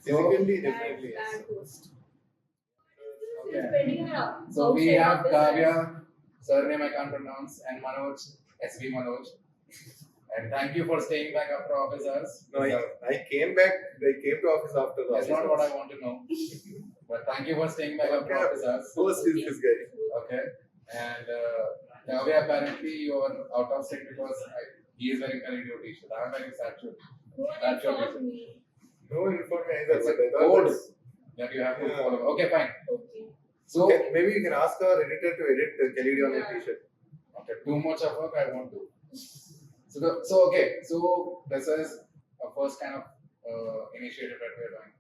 Physically, definitely yes. Bad host. Okay. So we have Kavya, surname I can't pronounce, and Manoj, SV Manoj. And thank you for staying back after office hours. No, I came back. I came to office after the That's office not what hours. I want to know. But thank you for staying back after office hours. First is this guy. Okay. And Kavya, apparently you are out of sync because he is wearing KaleidEO t-shirt. I'm wearing SatSure. That's your t-shirt. No one informed me either. It's a But I thought code that's- that you have to Yeah. follow. Okay, fine. Okay. So, Okay, maybe you can ask our editor to edit the KaleidEO on your Yeah. t-shirt. okay, too much of work I won't do. So this is a first kind of initiative that we are doing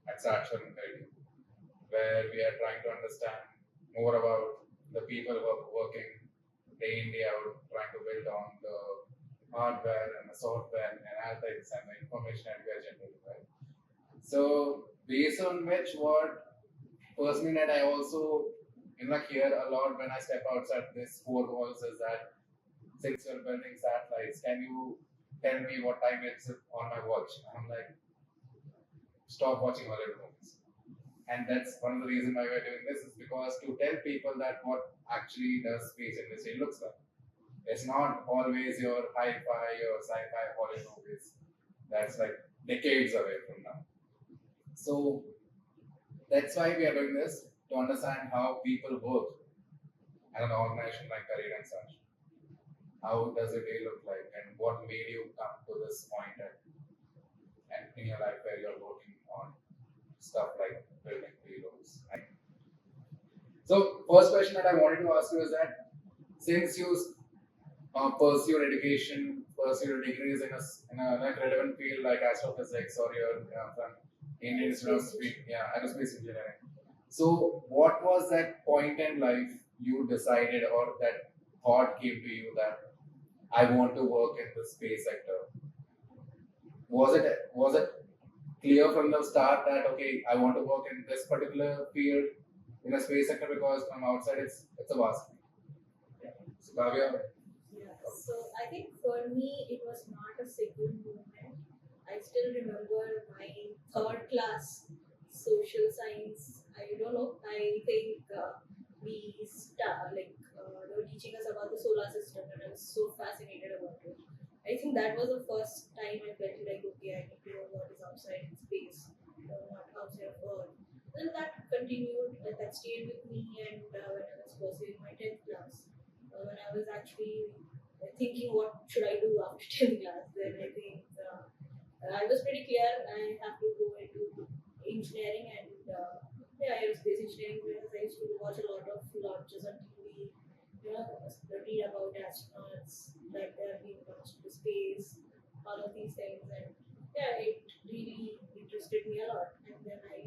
at SatSure KaleidEO, where we are trying to understand more about the people who are working day in day out, trying to build on the hardware and the software and analytics and the information that we are generating, right? So based on which what personally that I also hear a lot when I step outside this four walls is that since you're building satellites, can you tell me what time it's on my watch? And I'm like, stop watching Hollywood movies. And that's one of the reasons why we're doing this is because to tell people that what actually does space industry looks like. It's not always your hi-fi or sci-fi Hollywood movies. That's like decades away from now. So that's why we are doing this to understand how people work at an organization like Career and such. How does a day look like, and what made you come to this point and in your life where you're working on stuff like building payloads? Right? So, first question that I wanted to ask you is that since you pursue your education, pursue your degrees in a like relevant field like astrophysics or you're from Indian Institute of Aerospace Engineering. So, what was that point in life you decided or that thought came to you that I want to work in the space sector? Was it clear from the start that okay, I want to work in this particular field in a space sector because from outside it's a vast field. Yeah. So Kavya, Yeah. So I think for me it was not a single movement. I still remember my third class social science. I don't know. I think they were teaching us about the solar system, and I was so fascinated about it. I think that was the first time I felt like okay, I need to know what is outside in space, not outside of Earth. Then that continued. That stayed with me, and when I was pursuing my 10th class, when I was actually thinking what should I do after 10th class, then I think I was pretty clear I have to go into engineering and aerospace engineering because I used to watch a lot of launches on TV, read about astronauts, like they are being launched into space, all of these things, and yeah, it really interested me a lot. And then I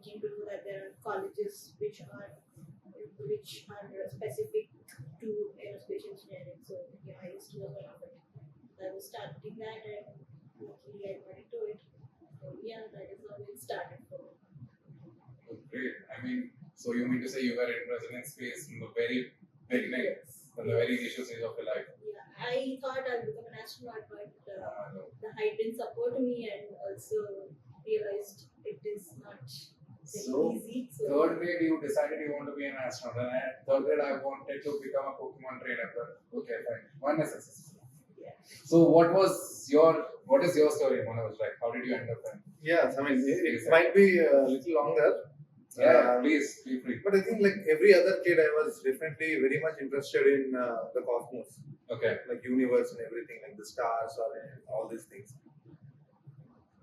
came to know that there are colleges which are specific to aerospace engineering. So yeah, I used to was one of it. I was starting that and luckily I got into it. So yeah, that is how it started for me. oh, great. I mean, so you mean to say you were interested in space from the very beginning, Yes. from the very initial stage of your life? Yeah, I thought I'd become an astronaut, but No. the height didn't support me, and also realized it is not very So, easy. So third grade, you decided you want to be an astronaut, and at third grade, I wanted to become a Pokemon trainer. But okay, fine. One is successful. yeah. So, what is your story, Manoj? Like, how did you end up in? Yes, I mean it might be a little longer. Please feel free. But I think like every other kid, I was definitely very much interested in the cosmos, Okay. like universe and everything, like the stars or all these things.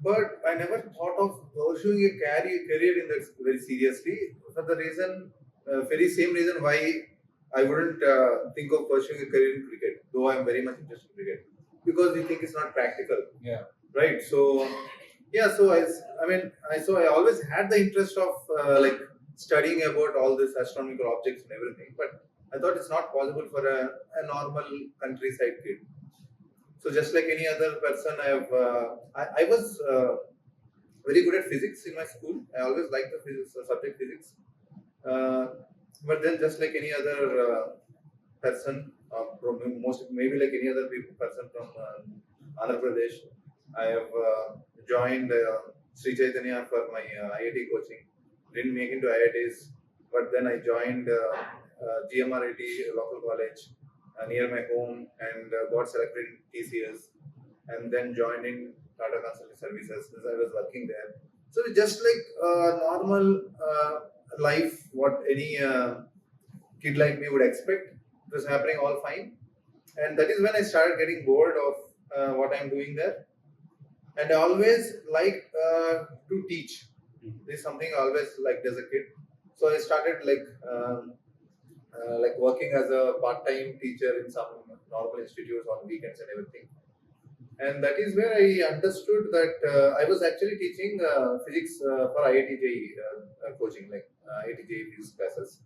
But I never thought of pursuing a career in that very seriously for the reason, very same reason why I wouldn't think of pursuing a career in cricket, though I am very much interested in cricket, because we think it's not practical, Yeah. right? So yeah, so I always had the interest of like studying about all these astronomical objects and everything, but I thought it's not possible for a normal countryside kid. So just like any other person, I was very good at physics in my school. I always liked the physics subject physics. Uh, but then just like any other person, from most maybe like any other person from Andhra Pradesh, I have joined Sri Chaitanya for my IIT coaching. Didn't make into IITs, but then I joined GMRIT local college near my home and got selected in TCS, and then joined in Tata Consulting Services since I was working there. So it's just like normal life, what any kid like me would expect. It was happening all fine, and that is when I started getting bored of what I'm doing there. And I always liked to teach. This is something I always liked as a kid. So I started like working as a part-time teacher in some normal institutes on weekends and everything. And that is where I understood that I was actually teaching physics for IIT JEE coaching, like IIT JEE physics classes.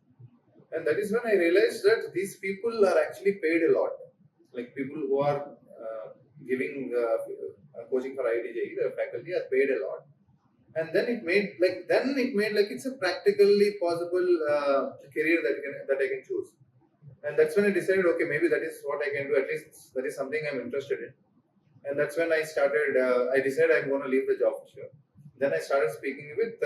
And that is when I realized that these people are actually paid a lot. Like people who are giving coaching for IIT JEE, the faculty are paid a lot. And then it made like it's a practically possible career that I can choose. And that's when I decided, okay, maybe that is what I can do. At least that is something I'm interested in. And that's when I started. I decided I'm going to leave the job for sure. Then I started speaking with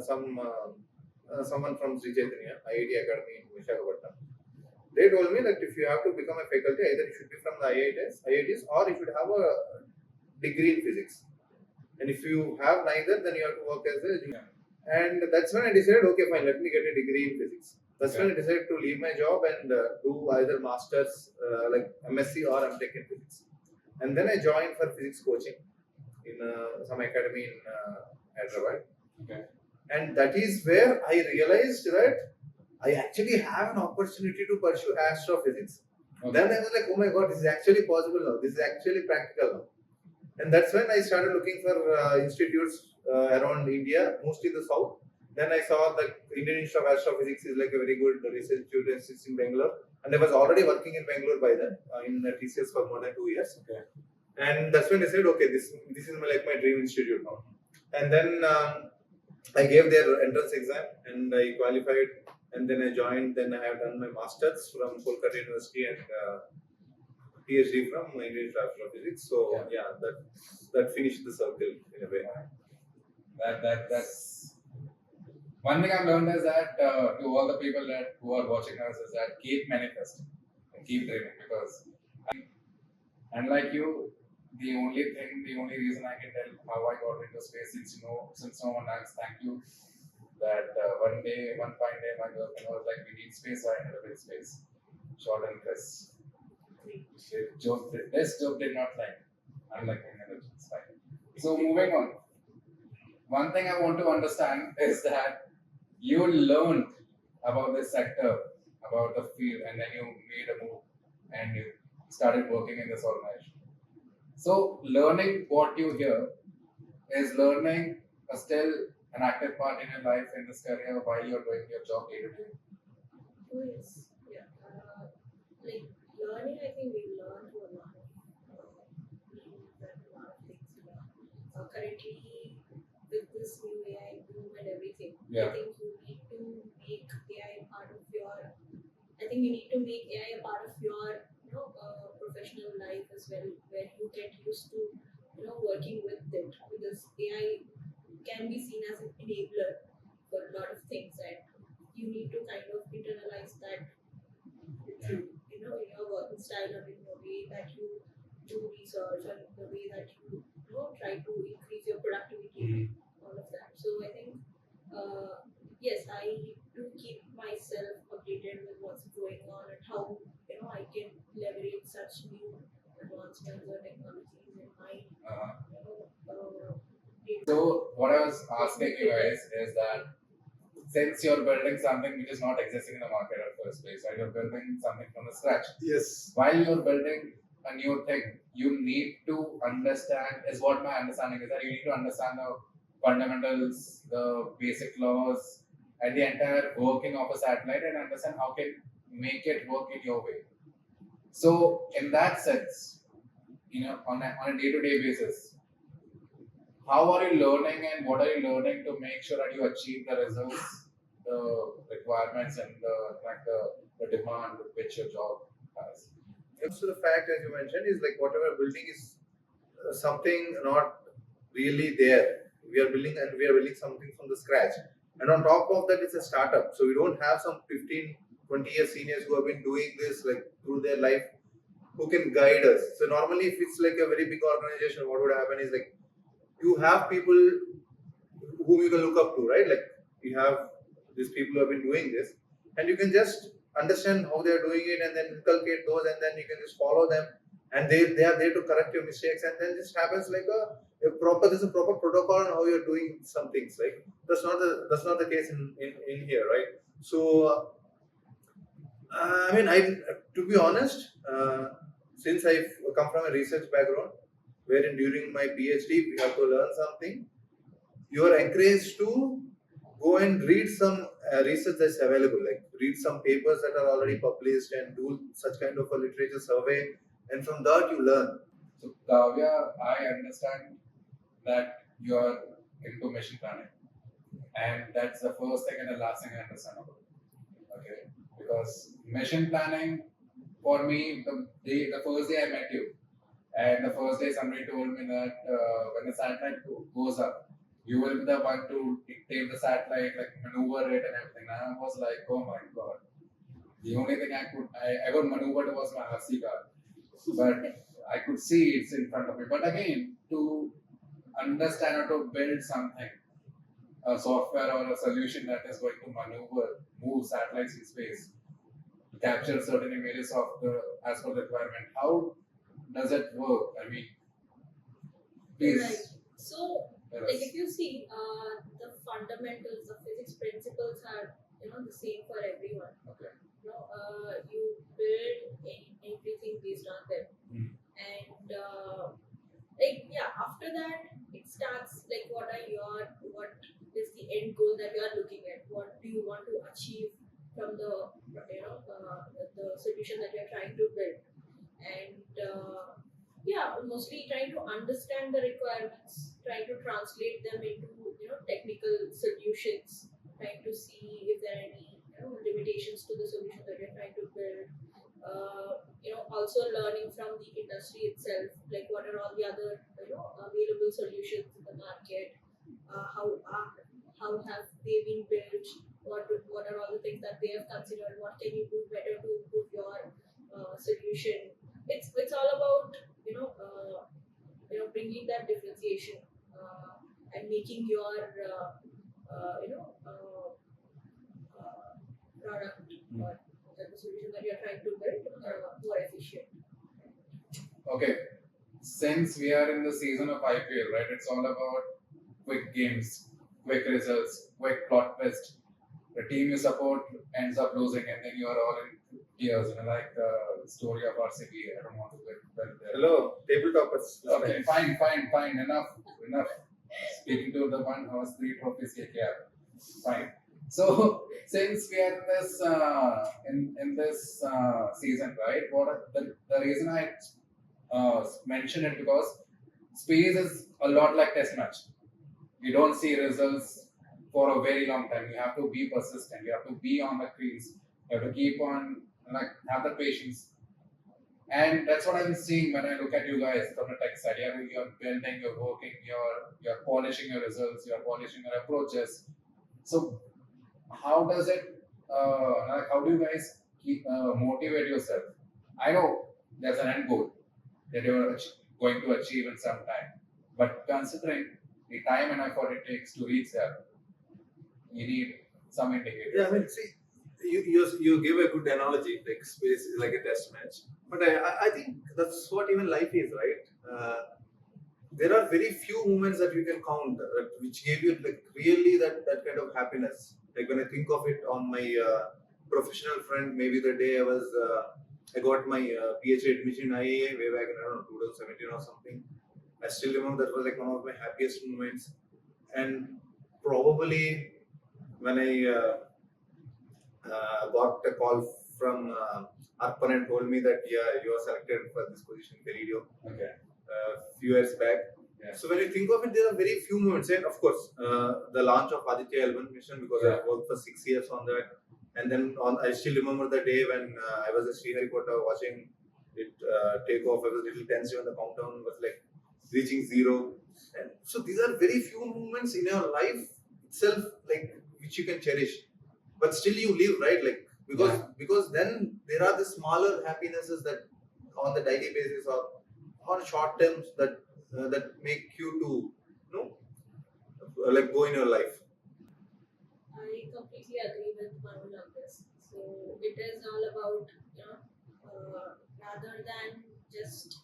someone from Sri Chaitanya IIT Academy in Visakhapatnam. They told me that if you have to become a faculty, either you should be from the IITs, or you should have a degree in physics. And if you have neither, then you have to work as a junior. And that's when I decided, okay, fine, let me get a degree in physics. That's when I decided to leave my job and do either masters, like MSc or MTech in physics. And then I joined for physics coaching in some academy in Hyderabad. Okay. And that is where I realized that I actually have an opportunity to pursue astrophysics. Okay. Then I was like, oh my god, this is actually possible now. This is actually practical now. And that's when I started looking for institutes around India, mostly the south. Then I saw that Indian Institute of Astrophysics is like a very good research institute in Bangalore. And I was already working in Bangalore by then, in TCS for more than 2 years. Okay. And that's when I said, okay, this is like my dream institute now. And then I gave their entrance exam and I qualified. And then I joined. Then I have done my masters from Kolkata University and PhD from Indian Institute of Astrophysics. So yeah, that finished the circle in a way. That's one thing I've learned is that to all the people who are watching us is that keep manifesting and keep dreaming, because unlike you, the only reason I can tell how I got into space, since no one else, thank you, that one fine day my girlfriend was like, we need space, so I ended up in space. Short and crisp. This joke did not like, unlike my it's fine. So moving on. One thing I want to understand is that you learned about this sector, about the field, and then you made a move and you started working in this organization. So learning what you hear is learning still an active part in your life in this career while you're doing your job day to day. Oh yes, yeah. Like learning, I think we learn to a lot of things. Currently, with this new AI boom and everything, Yeah. I think you need to make AI a part of your. I think you need to make AI a part of your, professional life as well, where you get used to, working with it, because AI can be seen as an enabler for a lot of things, and you need to kind of internalize that through, in your working style or in the way that you do research or in the way that you, try to increase your productivity, all of that. So I think, yes, I do keep myself updated with what's going on and how, I can leverage such new advancements or technologies in my, So what I was asking you guys is that since you're building something which is not existing in the market at first place, right? You're building something from the scratch. Yes. While you're building a new thing, you need to understand, is what my understanding is, that you need to understand the fundamentals, the basic laws, and the entire working of a satellite, and understand how can make it work in your way. So in that sense, on a day-to-day basis, how are you learning and what are you learning to make sure that you achieve the results, the requirements, and the demand which your job has? So the fact, as you mentioned, is like whatever building is something not really there we are building something from the scratch. And on top of that, it's a startup. So we don't have some 15, 20 year seniors who have been doing this like through their life who can guide us. So normally, if it's like a very big organization, what would happen is like you have people whom you can look up to, right? Like you have these people who have been doing this, and you can just understand how they are doing it, and then inculcate those, and then you can just follow them, and they are there to correct your mistakes, and then this happens like a proper there's a proper protocol on how you're doing some things. Like that's not the case in here, right? So I mean, to be honest, since I've come from a research background, wherein during my PhD we have to learn something, you are encouraged to go and read some research that's available, like read some papers that are already published and do such kind of a literature survey, and from that you learn. So Kavya, I understand that you are into machine planning, and that's the first thing and the last thing I understand about it. Okay, because machine planning for me, the first day I met you, and the first day somebody told me that when the satellite goes up, you will be the one to dictate the satellite, like maneuver it and everything. And I was like, oh my god. The only thing I ever maneuvered was my RC car. But I could see it's in front of me. But again, to understand or to build something, a software or a solution that is going to move satellites in space, capture certain images of the as per the requirement. How does it work? I mean, please. Right. So, tell like us. if you see, the fundamentals, the physics principles are the same for everyone. Okay. You build everything based on them, Mm. and after that it starts like what is the end goal that you are looking at? What do you want to achieve from the solution that you are trying to build? And mostly trying to understand the requirements, trying to translate them into technical solutions, trying to see if there are any limitations to the solution that you're trying to build. Also learning from the industry itself, like what are all the other available solutions in the market, how have they been built, what are all the things that they have considered, what can you do better to improve your solution. It's all about bringing that differentiation and making your product or the solution that you're trying to build more efficient. Okay. Since we are in the season of IPL, right? It's all about quick games, quick results, quick plot twist. The team you support ends up losing, and then you are all in tears. Like the story of RCB. I don't want to get well there. Hello, tabletoppers. Okay, fine. Enough. Speaking to the one who has 3 trophies, KKR. Fine. So since we are in this season, right? The reason I mention it because space is a lot like test match. You don't see results for a very long time. You have to be persistent. You have to be on the crease. You have to keep on have the patience. And that's what I'm seeing when I look at you guys from the tech side. You're building, you're working, you're polishing your results, you're polishing your approaches. So how does it? How do you guys keep motivate yourself? I know there's an end goal that you're going to achieve in some time, but considering the time and effort it takes to reach there, you need some indicators. Yeah, I mean, see, you give a good analogy. Like space is like a test match, but I think that's what even life is, right? There are very few moments that you can count which gave you like really that kind of happiness. Like when I think of it on my professional front, maybe the day I got my PhD admission in IAA way back in, I don't know, 2017 or something. I still remember that was like one of my happiest moments. And probably when I got a call from Arpan and told me that, yeah, you are selected for this position, KaleidEO, Okay. few years back. Yeah. So when you think of it, there are very few moments. And of course, the launch of Aditya L1 mission, because Yeah. I worked for 6 years on that. And then I still remember the day when I was at Sriharikota watching it take off. I was a little tense when the countdown was like reaching zero. And so these are very few moments in your life itself, like which you can cherish. But still you live, right? Like because then there are the smaller happinesses that on the daily basis or on short terms that make you to like go in your life. I completely agree with Manoj on this. So it is all about, rather than just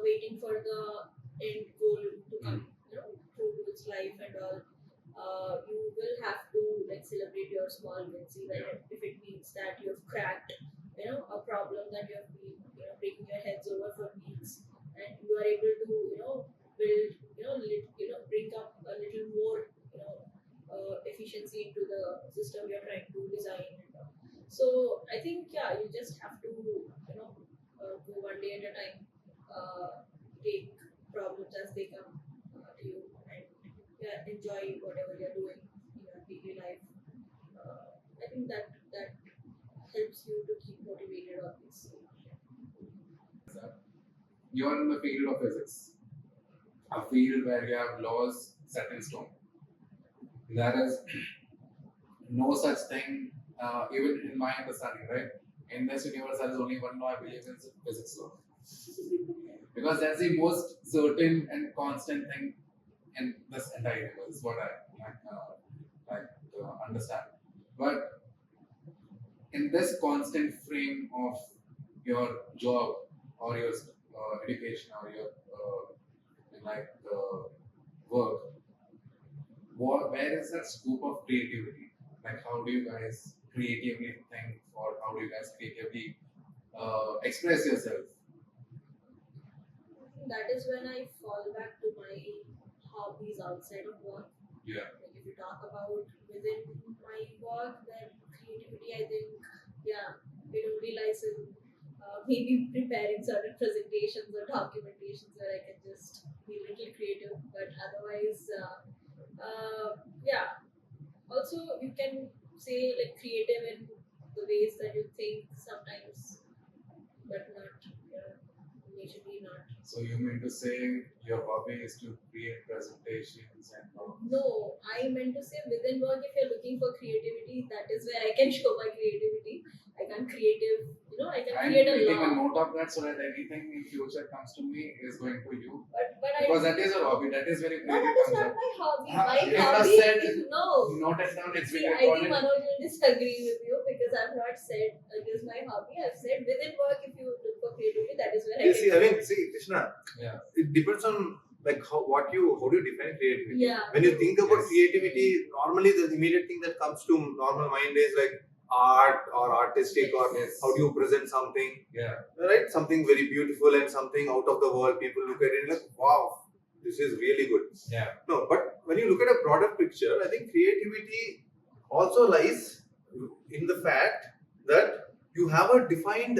waiting for the end goal to come, through its life and all. You will have to like celebrate your small wins, even if it means that you have cracked, a problem that you have been, breaking your heads over for weeks, and you are able to, build, bring up a little more, efficiency into the system you're trying to design. So I think you just have to go one day at a time, take problems as they come to you, and enjoy whatever you're doing in your daily life. I think that helps you to keep motivated on this. You're in the field of physics, a field where you have laws set in stone. There is no such thing, even in my understanding, right? In this universe, there is only one law I believe in, physics law. Because that's the most certain and constant thing in this entire universe, is what I understand. But in this constant frame of your job or your education or your work, where is that scope of creativity? Like, how do you guys creatively think, or how do you guys creatively express yourself? That is when I fall back to my hobbies outside of work. Yeah. Like if you talk about within my work, then creativity, I think, it only lies in maybe preparing certain presentations or documentations where I can just be a little creative. But otherwise, also you can say like creative in the ways that you think sometimes, but not, majorly not. So you mean to say your hobby is to create presentations and all? No, I meant to say within work, if you're looking for creativity, that is where I can show my creativity. I can I can I'm create a taking a law. note of that so that anything in future comes to me is going to you. But Because that is your hobby, that is very no, creative that is not concept. my hobby. Huh? My You have hobby said is no. Noted down, it's See, been I think recorded. Manoj will disagree with you because I've not said it is my hobby. I've said within work, if you look for creativity, that is where I can. Krishna, Yeah. it depends on like how do you define creativity. Yeah. When you think about Yes. creativity, normally the immediate thing that comes to normal mind is like art or artistic or Yes. how do you present something, Yeah. right? Something very beautiful and something out of the world. People look at it like, wow, this is really good. Yeah. No, but when you look at a broader picture, I think creativity also lies in the fact that you have a defined.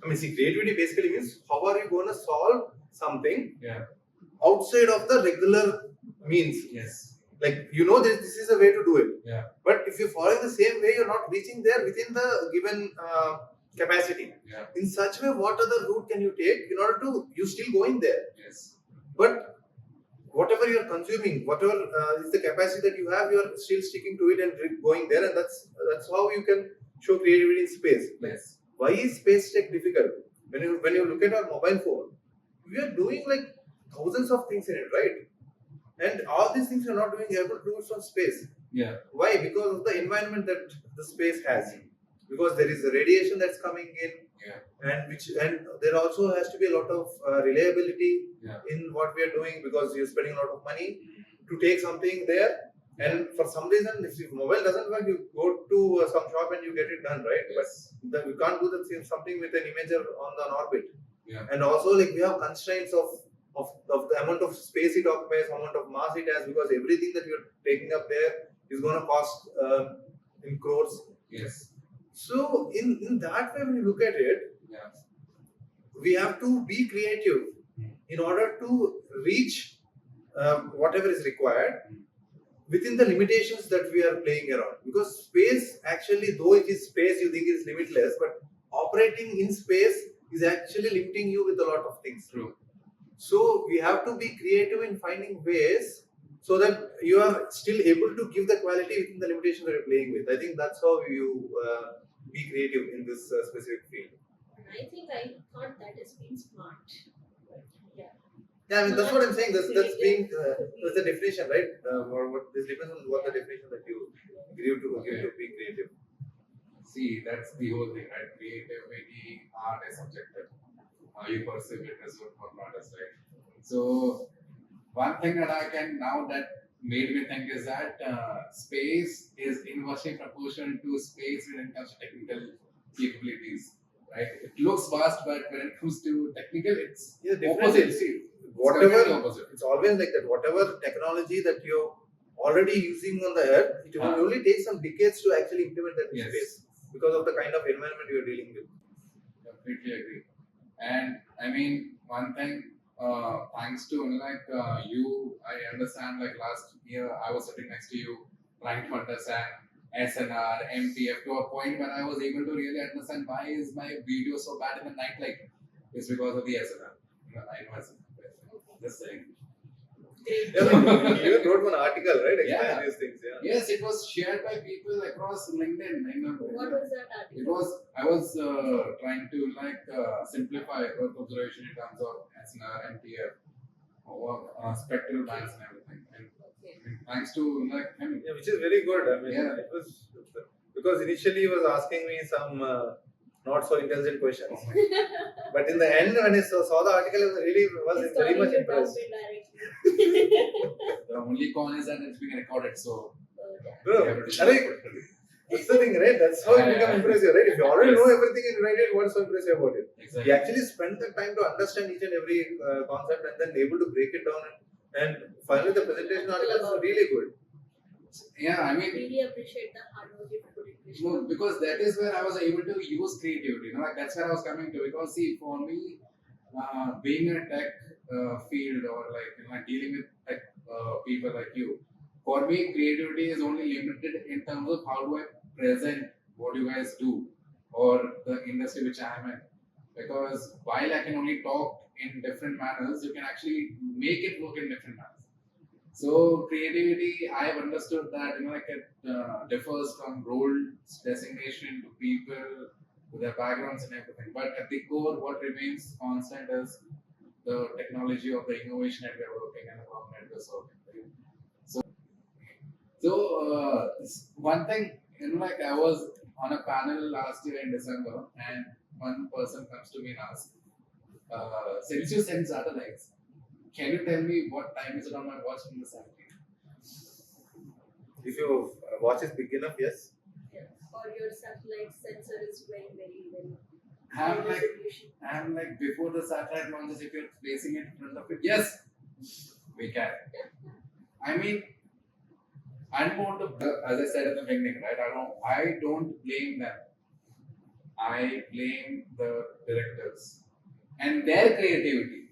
Creativity basically means how are you going to solve something Yeah. outside of the regular means. Yes. Like this is a way to do it. Yeah. But if you're following the same way, you're not reaching there within the given capacity. Yeah. In such way, what other route can you take in order to you still going there? Yes. But whatever you're consuming, whatever is the capacity that you have, you're still sticking to it and going there, and that's how you can show creativity in space. Yes. Why is space tech difficult? When you look at our mobile phone, we are doing like thousands of things in it, right? And all these things you're not doing able to do it from space. Yeah. Why? Because of the environment that the space has. Because there is the radiation that's coming in, and there also has to be a lot of reliability in what we are doing because you're spending a lot of money to take something there. And for some reason, if your mobile doesn't work, you go to some shop and you get it done, right? Yes. But you can't do the same something with an imager on the orbit. Yeah. And also, like we have constraints of the amount of space it occupies, amount of mass it has, because everything that you're taking up there is going to cost in crores. Yes. So in that way, when you look at it, we have to be creative in order to reach whatever is required within the limitations that we are playing around. Because space, actually, though it is space, you think it is limitless, but operating in space is actually limiting you with a lot of things. True. So we have to be creative in finding ways so that you are still able to give the quality within the limitations that you're playing with. I think that's how you be creative in this specific field. And I think I thought that is being smart. But yeah. Yeah, I mean that's what I'm saying. That's being Could be. that's the definition, right? Or what this depends on what the definition that you give to be creative. See, that's the whole thing, right? Creativity, art is subjective. How you perceive it is what matters, right? So, one thing that I can now that made me think is that space is inversely proportional to space when it comes to technical capabilities, right? It looks vast, but when it comes to technical, it's Yeah, definitely. opposite. See, Whatever, completely opposite. it's always like that. Whatever technology that you're already using on the earth, it will Ah. only take some decades to actually implement that in Yes. space because of the kind of environment you're dealing with. Completely agree. And I mean, one thing, thanks to you, I understand. Like last year, I was sitting next to you, trying to understand SNR, MTF to a point where I was able to really understand why is my video so bad in the night. Like, it's because of the SNR. I know SNR. Just saying. Great. Yeah, I mean, you even wrote one article, right? Explaining Yeah. these things. Yeah. Yes, it was shared by people across LinkedIn. What was that article? It was. I was trying to simplify Earth observation in terms of SNR, MTF, or spectral bands and everything. And Okay. thanks to him. Yeah, which is very good. I mean, Yeah. it was because initially he was asking me some not so intelligent questions, but in the end, when I saw the article, I was He's very calling much you impressed. dumb indirectly. The only con is that it's being recorded, so Okay. Bro, we have to I decide mean, quickly. that's the thing, right? That's how you Yeah, become yeah. impressive, right? If you already Yes. know everything and you write it, what's so impressive about it? He Exactly. actually spent the time to understand each and every concept and then able to break it down. And finally, the presentation article is really good. Yeah, I mean, Really appreciate the hard work you put in. no, because that is where I was able to use creativity. That's where I was coming to. Because see, for me, being in a tech field or dealing with tech people like you, for me, creativity is only limited in terms of how do I present what you guys do or the industry which I am in. Because while I can only talk in different manners, you can actually make it work in different manners. So creativity, I have understood that it differs from role designation to people, to their backgrounds and everything. But at the core, what remains constant is the technology of the innovation that we are working and the problem that we are solving. Right? So one thing, I was on a panel last year in December, and one person comes to me and asks, since you send satellites, can you tell me what time is it on my watch from the satellite? If your watch is big enough, yes. Yeah. Or your satellite sensor is very, very, very I'm high like, resolution. before the satellite launches, if you're placing it in front of it, yes, we can. I mean, I don't want to, as I said in the beginning, right? I don't blame them. I blame the directors and their creativity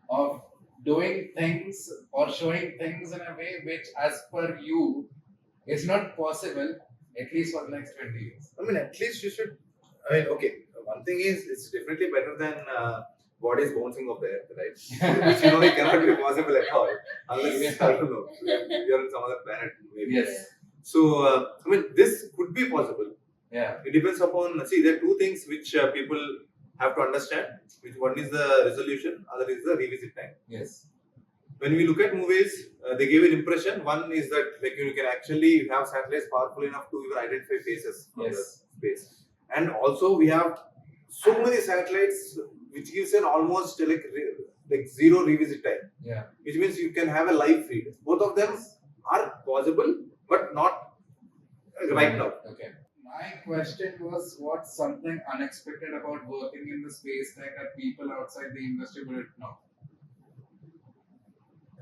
of doing things or showing things in a way which, as per you, is not possible, at least for the next 20 years. I mean, at least you should. I mean, okay. One thing is, it's definitely better than bodies bouncing off the earth, right? Which it cannot be possible at all, unless I don't know, you're on some other planet, maybe. Yes. So, I mean, this could be possible. Yeah. It depends upon. See, there are two things which people have to understand. Which one is the resolution, other is the revisit time. Yes. When we look at movies, they give an impression. One is that you can actually have satellites powerful enough to even identify faces from Yes. the space, and also we have so many satellites which gives an almost like zero revisit time. Yeah. Which means you can have a live feed. Both of them are possible, but not right now. Okay. My question was, what's something unexpected about working in the space tech that people outside the industry wouldn't know?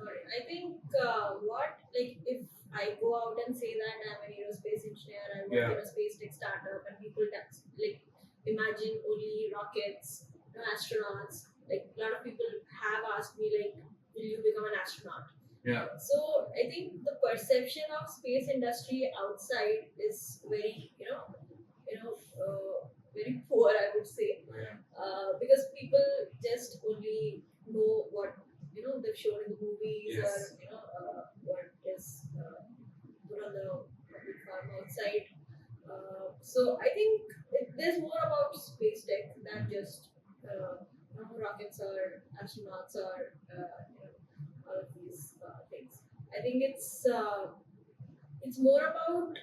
I think if I go out and say that I'm an aerospace engineer, I work in a space tech startup, and people imagine only rockets, astronauts. Like a lot of people have asked me, will you become an astronaut? Yeah. So I think the perception of space industry outside is very, very poor, I would say, Yeah. because people just only know what they've shown in the movies Yes. or what is put on the public farm outside. So I think there's more about space tech than just rockets or astronauts or all of these things. I think it's more about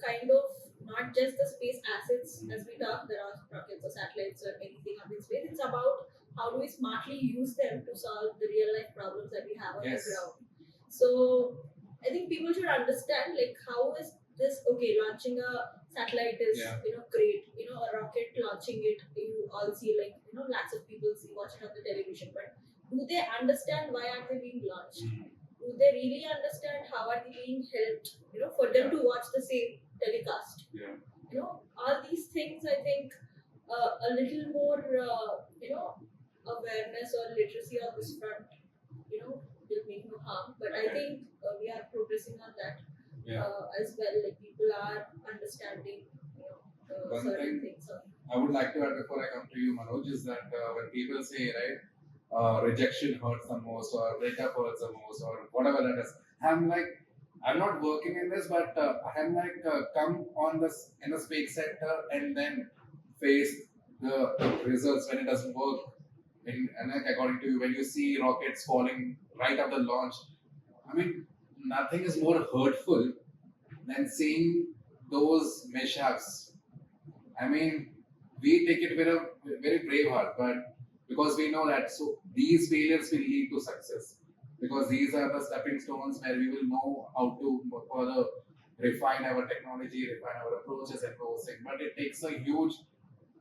kind of not just the space assets as we talk, there are rockets or satellites or anything up in space. It's about how do we smartly use them to solve the real life problems that we have on Yes. the ground. So I think people should understand like how is this okay, launching a satellite is Yeah. great. A rocket launching it, you all see like lakhs of people watch it on the television, but do they understand why aren't they being launched? Do they really understand how are they being helped for them to watch the same telecast? Yeah. All these things I think a little more awareness or literacy on this front will make no harm, but I think we are progressing on that Yeah. as well, like people are understanding One certain thing things I would like to add before I come to you, Manoj, is that when people say, right, rejection hurts the most, or breakup hurts the most, or whatever that is, I'm like, I'm not working in this, but I'm like, come on this in the space sector and then face the results when it doesn't work. And like according to you, when you see rockets falling right after launch, I mean, nothing is more hurtful than seeing those mishaps. I mean, we take it with a very brave heart, but because we know that so these failures will lead to success. Because these are the stepping stones where we will know how to further refine our technology, refine our approaches and those things. But it takes a huge,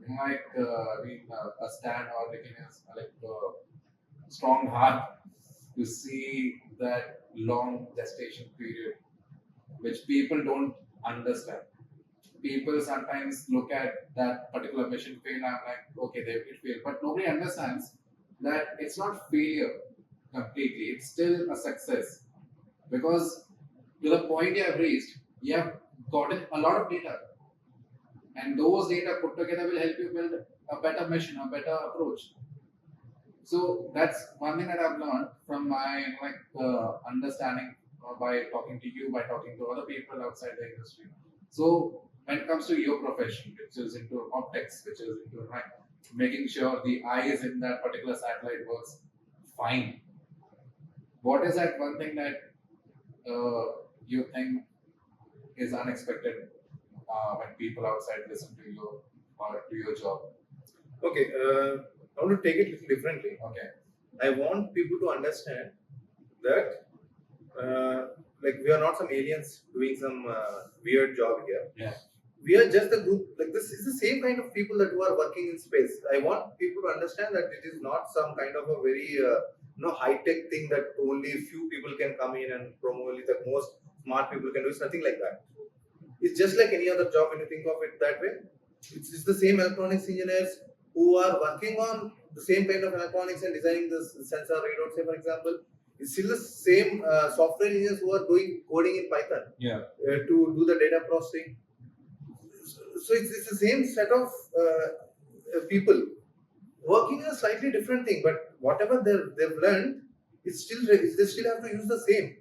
a stand or like a strong heart to see that long gestation period, which people don't understand. People sometimes look at that particular mission fail and I'm like, okay, it failed. But nobody understands that it's not failure completely, it's still a success. Because to the point you have reached, you have gotten a lot of data. And those data put together will help you build a better mission, a better approach. So that's one thing that I've learned from my understanding by talking to you, by talking to other people outside the industry. So when it comes to your profession, which is into optics, which is into making sure the eyes in that particular satellite works fine, what is that one thing that you think is unexpected when people outside listen to you or to your job? Okay, I want to take it a little differently. Okay. I want people to understand that like we are not some aliens doing some weird job here. Yeah. We are just a group. Like this is the same kind of people that who are working in space. I want people to understand that it is not some kind of a very high tech thing that only few people can come in and probably the most smart people can do. It's nothing like that. It's just like any other job when you think of it that way. It's the same electronics engineers who are working on the same kind of electronics and designing this sensor radar, say for example. It's still the same software engineers who are doing coding in Python to do the data processing. So it's the same set of people working a slightly different thing, but whatever they've learned, they still have to use the same.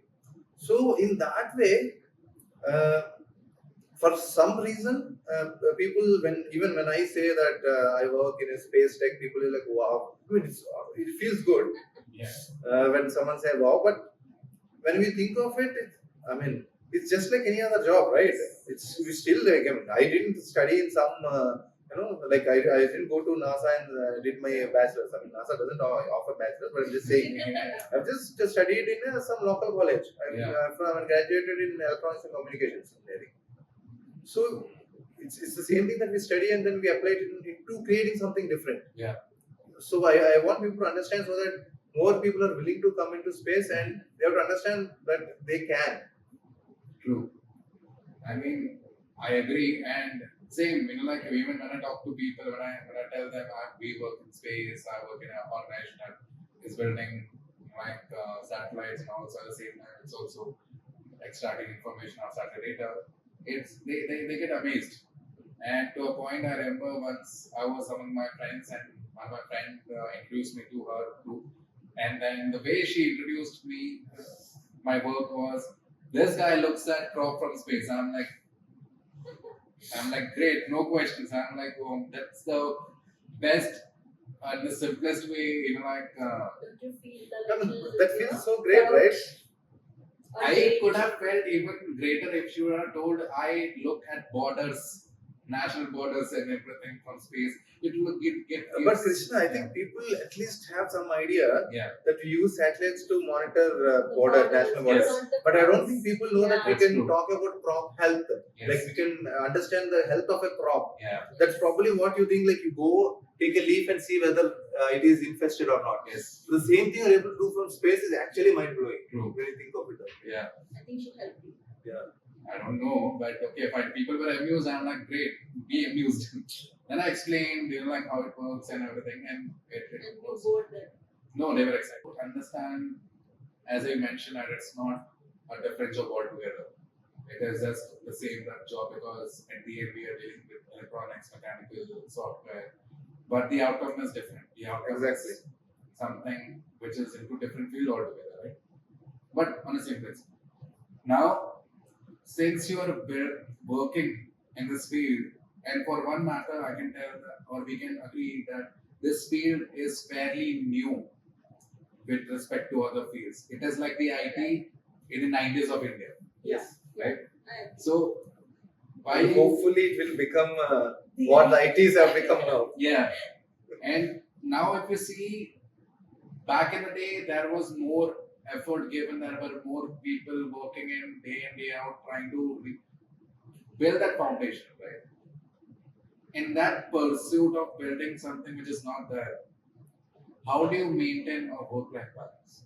So in that way, for some reason, people when I say that I work in a space tech, people are like, wow. I mean, it feels good when someone says wow, but when we think of it, I mean, it's just like any other job, right? We still like, I didn't study in some I didn't go to NASA and did my bachelor's. I mean, NASA doesn't offer bachelor's, but I'm just saying I've just studied in some local college. I'm graduated in electronics and communications engineering. So it's the same thing that we study and then we apply it into creating something different. Yeah. So I want people to understand so that more people are willing to come into space and they have to understand that they can. True. I mean, I agree, and same. Like even when I talk to people, when I tell them we work in space, I work in an organization that is building satellites, and also at the same time it's also extracting information of satellite data. They get amazed, and to a point I remember once I was among my friends, and one of my friends introduced me to her group, And then the way she introduced me, my work was, this guy looks at crop from space. I'm like, great, no questions. I'm like, oh, that's the best and the simplest way, Don't you feel the I mean, little, that feels so great, right? I could have felt even greater if she would have told I look at borders, national borders and everything from space. It would get But Krishna, I think people at least have some idea yeah. that we use satellites to monitor national Yes. borders. But I don't think people know that we That's can true. talk about crop health. Yes. Like we can understand the health of a crop. Yeah. That's probably what you think. Like you go take a leaf and see whether it is infested or not. Yes. So the same thing you're able to do from space is actually mind blowing. True. When you think of it. Yeah. I think she'll help you. Yeah. I don't know, but okay, fine. People were amused. I'm like, great, be amused. Then I explained, how it works and everything, and it And you was. bored them. No, they were excited. Understand, as I mentioned, that it's not a different job altogether. It is just the same job because at the end we are dealing with electronics, mechanical, software, but the outcome is different. The outcome Exactly. is something which is into different field altogether, right? But on the same principle. Now, since you are working in this field, and for one matter, I can tell that, or we can agree that this field is fairly new with respect to other fields. It is like the IT in the 90s of India. Yes. Right? I agree. So, why? And hopefully it will become what the ITs have become now. Yeah. And now, if you see, back in the day, there was more effort given. There were more people working in day out, trying to build that foundation, right? In that pursuit of building something which is not there, how do you maintain a work-life balance?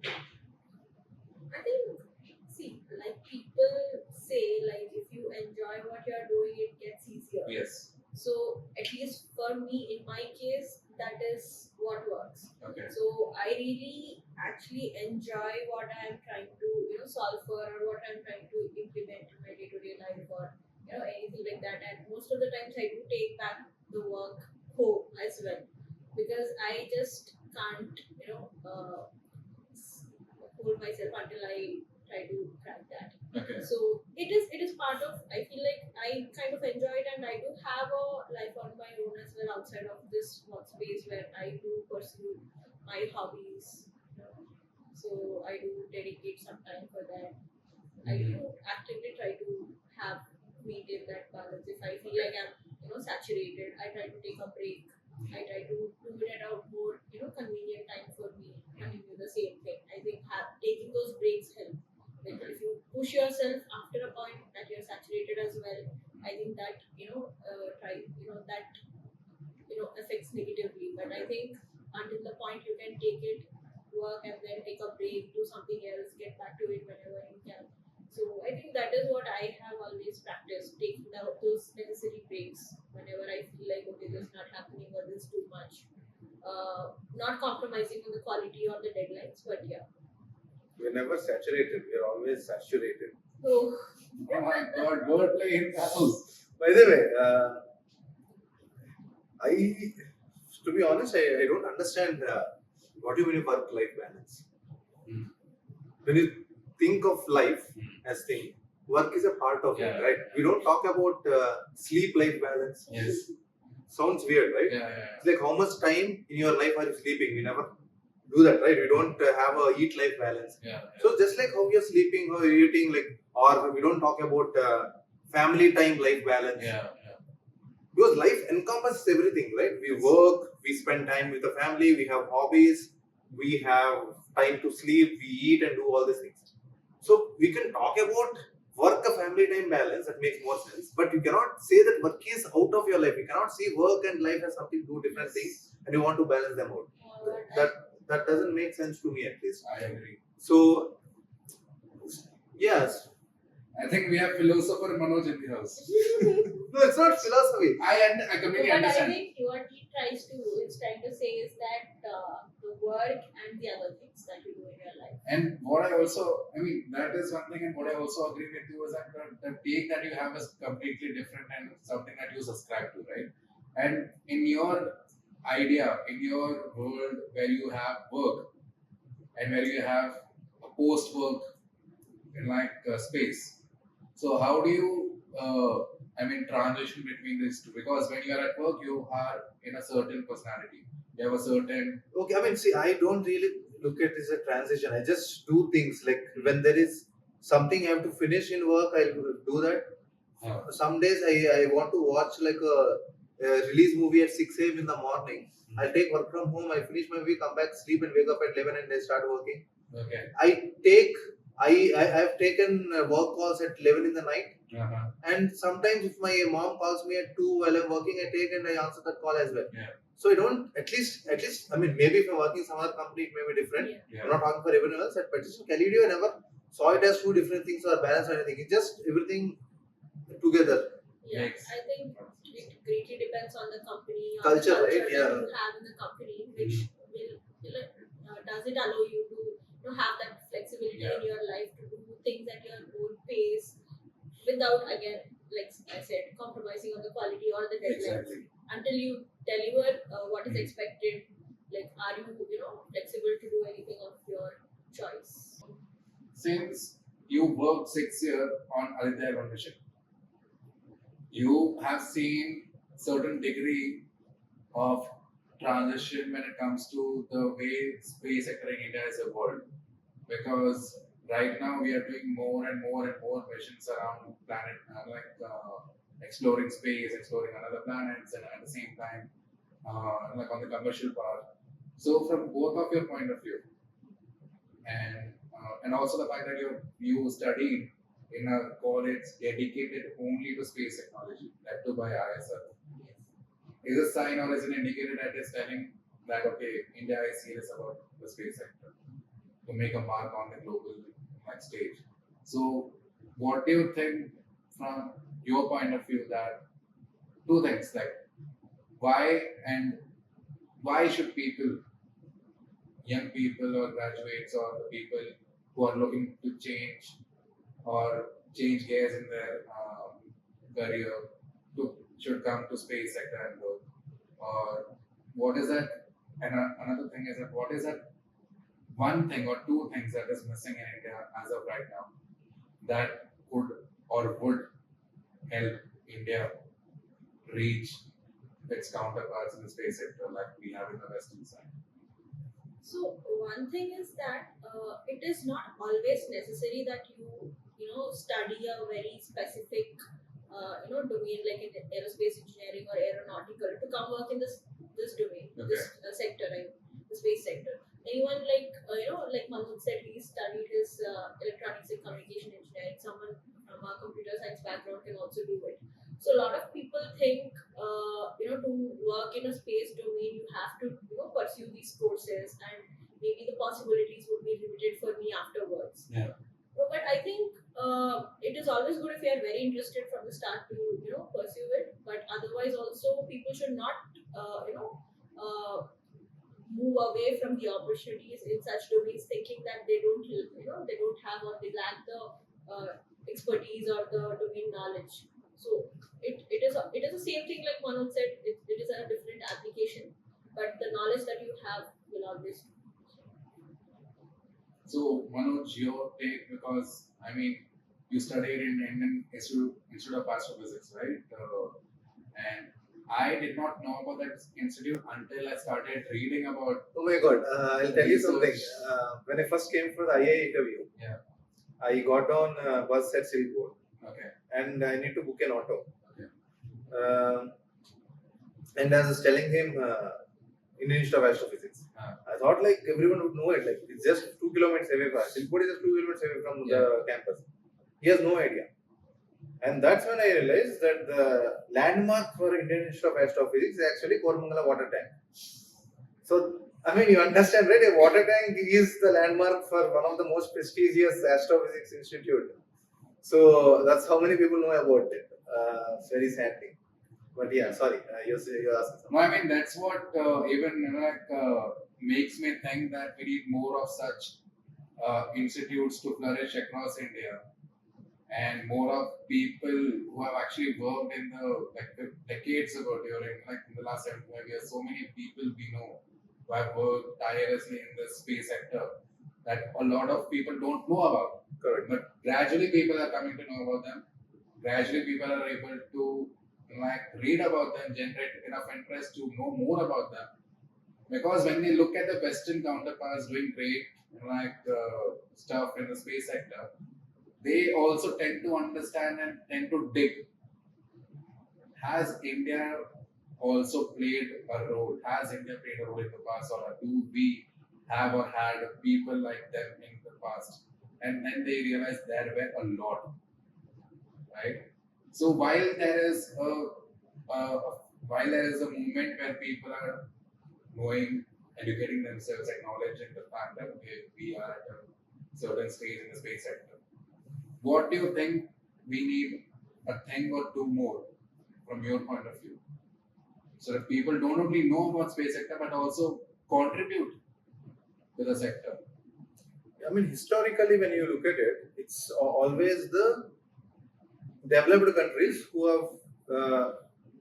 I think, see, like people say, like if you enjoy what you're doing, it gets easier. Yes. So at least for me, in my case, that is what works. Okay. So I really actually enjoy what I'm trying to, solve for, or what I'm trying to implement in my day-to-day life, or anything like that. And most of the times, I do take back the work home as well, because I just can't, hold myself until I try to crack that. Okay. So it is part of. I feel like I kind of enjoy it, and I do have a life on my own as well outside of this workspace where I do pursue my hobbies. So I do dedicate some time for that. I do actively try to maintain that balance. If I feel like I'm saturated, I try to take a break. I try to do it at a more convenient time for me. Continue the same thing. I think taking those breaks help. Like if you push yourself after a point that you're saturated as well, I think that affects negatively. But I think until the point you can take it, work and then take a break, do something else, get back to it whenever you can. So I think that is what I have always practiced, taking those necessary breaks whenever I feel like okay, this is not happening or this is too much. Not compromising on the quality or the deadlines, but yeah. We're never saturated, we're always saturated. So Oh my God, wordplay in the house. By the way, to be honest, I don't understand what do you mean work-life balance. When you think of life as thing, work is a part of it, right? We don't talk about sleep-life balance. Yes. Sounds weird, right? Yeah. It's like how much time in your life are you sleeping? We never do that, right? We don't have a eat-life balance. Yeah. So just like how you're sleeping, how you're eating, or we don't talk about family time life balance. Yeah. Because life encompasses everything, right? We work, we spend time with the family, we have hobbies, we have time to sleep, we eat and do all these things. So we can talk about work a family time balance, that makes more sense. But you cannot say that work is out of your life. You cannot see work and life as something two different things and you want to balance them out. That doesn't make sense to me at least. I agree. So yes. I think we have philosopher Manoj in the house. No, it's not philosophy. I completely But I understand. think what he is trying to say is that the work and the other things that you do in your life. And what I also, that is one thing, and what I also agree with you is that the take that you have is completely different and something that you subscribe to, right? And in your idea in your world where you have work and where you have a post work in space. So how do you, transition between these two? Because when you are at work, you are in a certain personality. You have a certain. Okay, I mean, see, I don't really look at it as a transition. I just do things like when there is something I have to finish in work, I'll do that. Some days I want to watch like a release movie at 6 a.m. in the morning. I'll take work from home, I finish my week, come back, sleep, and wake up at 11 and I start working. Okay. I've taken work calls at 11 in the night. And sometimes if my mom calls me at 2 while I'm working, I take and I answer that call as well. Yeah. So I don't, at least, I mean, maybe if I'm working some other company, it may be different. Yeah. I'm not talking for everyone else. At KaleidEO, I never saw it as two different things or balance or anything. It's just everything together. Yeah, I think it greatly depends on the company, or Culture, the right? culture Yeah. that you have in the company, which does it allow you to have that flexibility in your life to do things at your own pace without, again, like I said, compromising on the quality or the deadlines. Exactly. Until you deliver what is expected, like, are you flexible to do anything of your choice? Since you worked 6 years on Aditya Foundation, you have seen certain degree of transition when it comes to the way space sector in India is evolved. Because right now we are doing more and more and more missions around planet, exploring space, exploring other planets, and at the same time, like on the commercial part. So from both of your point of view, and also the fact that you studied in a college dedicated only to space technology, led to by ISR, is a sign or is an indicator that is telling that okay, India is serious about the space sector to make a mark on the global stage. So, what do you think from your point of view that two things like why and why should people, young people or graduates or the people who are looking to change or change gears in their career should come to space sector and work, or what is that? And another thing is that what is that one thing or two things that is missing in India as of right now that could or would help India reach its counterparts in the space sector like we have in the Western side? So one thing is that it is not always necessary that you study a very specific domain like in aerospace engineering or aeronautical to come work in this domain, this sector, right? The space sector. Anyone like Manoj said, he studied his electronics and communication engineering. Someone from a computer science background can also do it. So a lot of people think to work in a space domain you have to pursue these courses, and maybe the possibilities would be limited for me afterwards. Yeah. But I think it is always good if you are very interested from the start to pursue it. But otherwise, also people should not move away from the opportunities in such domains, thinking that they don't have or they lack the expertise or the domain knowledge. So it is the same thing like Manoj said. It is a different application, but the knowledge that you have will always. So Manoj, your take, because I mean you studied in Indian Institute of Astrophysics, right? And I did not know about that institute until I started reading about. Oh my god, I'll tell you something. When I first came for the IA interview, I got on bus at Civil Board. Okay. And I need to book an auto. Okay. And as I was telling him, Indian Institute of Astrophysics, I thought like everyone would know it. Like it's just 2 kilometers away from. Civil Board is just 2 kilometers away from the campus. He has no idea. And that's when I realized that the landmark for Indian Institute of Astrophysics is actually Koramangala water tank. So, I mean, you understand, right? A water tank is the landmark for one of the most prestigious astrophysics institute. So, that's how many people know about it. It's very sad thing. But yeah, sorry, you're asking something. No, I mean, that's what makes me think that we need more of such institutes to flourish across India. and more of people who have actually worked in the decades ago during like in the last 75 years. So many people we know who have worked tirelessly in the space sector that a lot of people don't know about. Correct. But gradually people are coming to know about them. Gradually people are able to like read about them, generate enough interest to know more about them. Because when they look at the Western counterparts doing great stuff in the space sector, they also tend to understand and tend to dig. Has India also played a role? Has India played a role in the past, or do we have or had people like them in the past? And then they realize there were a lot, right? So while there is a movement where people are knowing, educating themselves, acknowledging the fact that okay, we are at a certain stage in the space sector. What do you think we need a thing or two more from your point of view? So that people don't only know about space sector but also contribute to the sector. I mean, historically, when you look at it, it's always the developed countries who have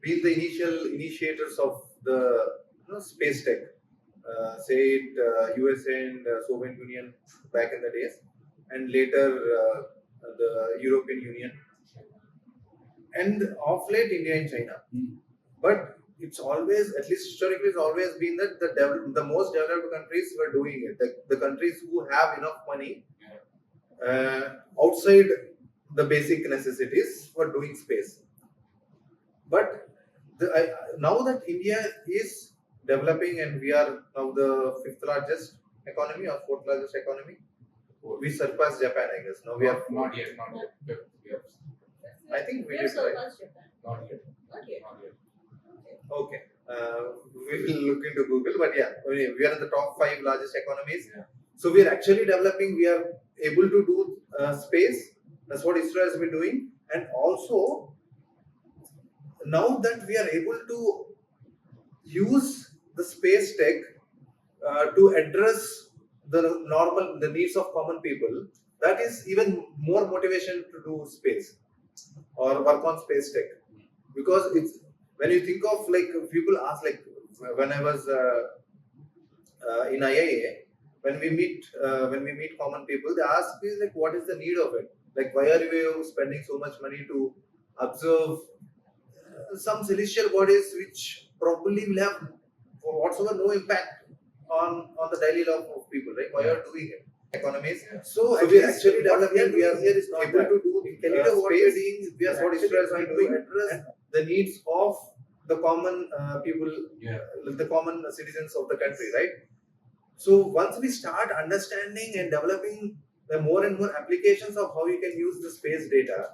been the initial initiators of the space tech. Say it USA and Soviet Union back in the days, and later the European Union, and of late India and China. But it's always, at least historically, it's always been that the most developed countries were doing it. The countries who have enough money outside the basic necessities were doing space. But now that India is developing and we are now the fifth largest economy or fourth largest economy, we surpassed Japan, I guess. Now we are Not yet. Yes. I think we have did, right? surpassed Japan. Not yet. Not yet. Not yet. Okay. We will look into Google, but yeah, we are in the top 5 largest economies. Yeah. So we are actually developing. We are able to do space. That's what ISRO has been doing, and also now that we are able to use the space tech to address the needs of common people, that is even more motivation to do space or work on space tech, because it's when you think of like people ask, like when I was in IIA, when we meet common people, they ask me like, what is the need of it? Like, why are you spending so much money to observe some celestial bodies which probably will have whatsoever no impact on the daily life of people, right? Why are you doing it? Economies. So we are actually developing. We are here is not able to do KaleidEO what we are doing. We are what ISRO is doing to address the needs of the common people, the common citizens of the country, right? So once we start understanding and developing the more and more applications of how you can use the space data,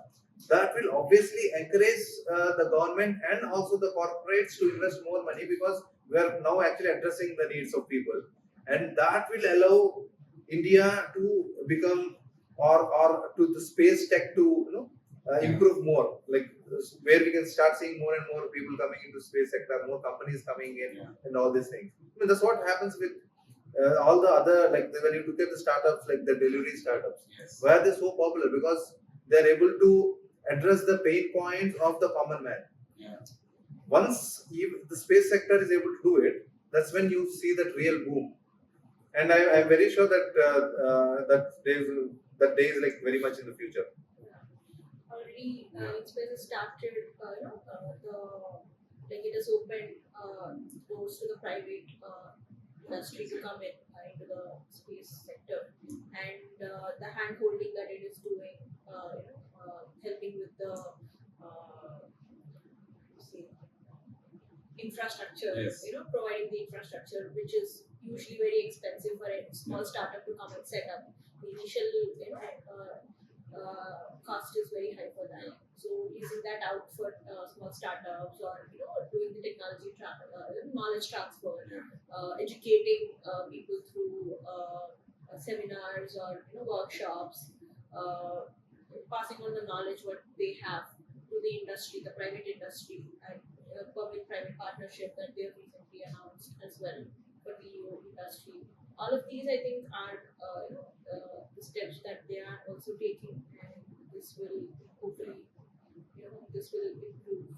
that will obviously encourage the government and also the corporates to invest more money, because we are now actually addressing the needs of people, and that will allow India to become or to the space tech to improve more, like where we can start seeing more and more people coming into space sector, more companies coming in, and all these things. I mean, that's what happens with all the other, like when you look at the startups, like the delivery startups, why are they so popular? Because they're able to address the pain points of the common man. Once the space sector is able to do it, that's when you see that real boom. And I'm very sure that that day is like very much in the future. Already, space has started. It has opened doors to the private industry to come into the space sector, and the hand holding that it is doing, helping with the infrastructure, providing the infrastructure, which is usually very expensive for a small startup to come and set up. The initial cost is very high for that. So using that out for small startups, or doing the technology knowledge transfer, educating people through seminars or workshops, passing on the knowledge what they have to the industry, the private industry, and public-private partnership that they have recently announced as well for the industry. All of these, I think, are the steps that they are also taking, and this will hopefully, this will improve,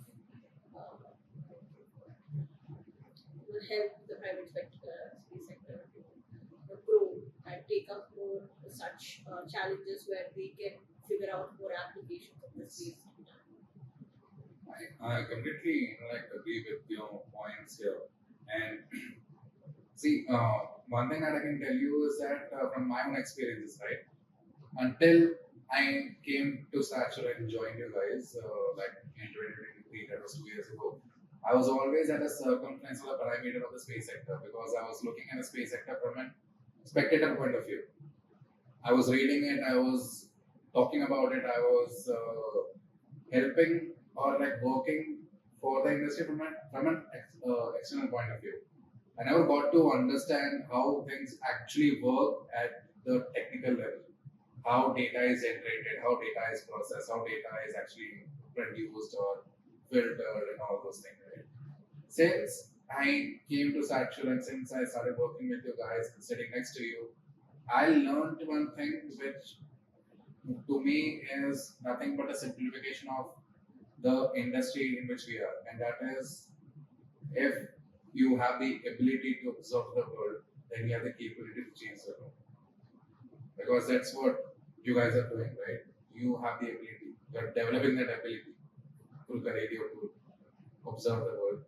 will help the private sector, space sector to grow and take up more such challenges where they can figure out more applications of the space. I completely agree with your points here. And see, one thing that I can tell you is that from my own experiences, right, until I came to SatSure and joined you guys, in 2023, that was 2 years ago, I was always at a circumference or a parameter of the space sector because I was looking at the space sector from a spectator point of view. I was reading it, I was talking about it, I was helping or working for the industry from an external point of view. I never got to understand how things actually work at the technical level, how data is generated, how data is processed, how data is actually produced or filtered, and all those things. Right? Since I came to SatSure and since I started working with you guys and sitting next to you, I learned one thing which to me is nothing but a simplification of the industry in which we are, and that is if you have the ability to observe the world, then you have the capability to change the world. Because that's what you guys are doing, right? You have the ability, you're developing that ability through KaleidEO to observe the world.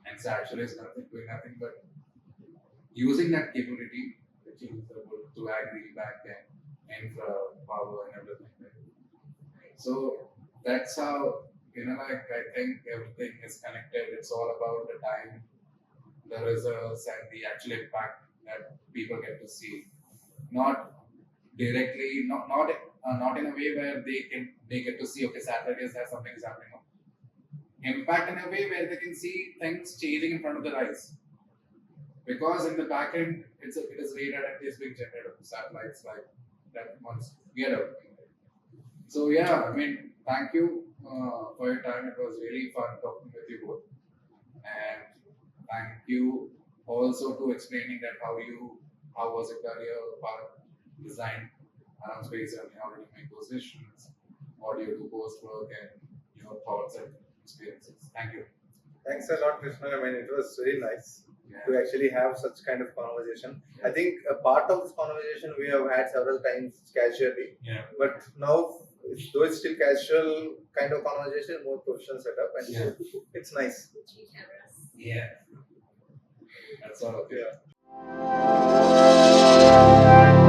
And SatSure is doing nothing but using that capability to change the world through agri, backend, infra, power, and everything. Right? So that's how I think everything is connected. It's all about the time, the results, and the actual impact that people get to see. Not directly, not in a way where they get to see, okay, Saturday is there, something is happening. Impact in a way where they can see things changing in front of their eyes. Because in the back end, it is radar and it is being generated from satellites like that once we are out. So yeah, thank you for your time. It was really fun talking with you both. And thank you also to explaining that how was your career path designed around space and how did you make those decisions, what do you do post work and your thoughts and experiences. Thank you. Thanks a lot, Krishna. It was very nice to actually have such kind of conversation. I think a part of this conversation we have had several times casually. But now, though it's still casual kind of conversation, more professional setup, and it's nice. Yeah. That's all. Okay. Yeah.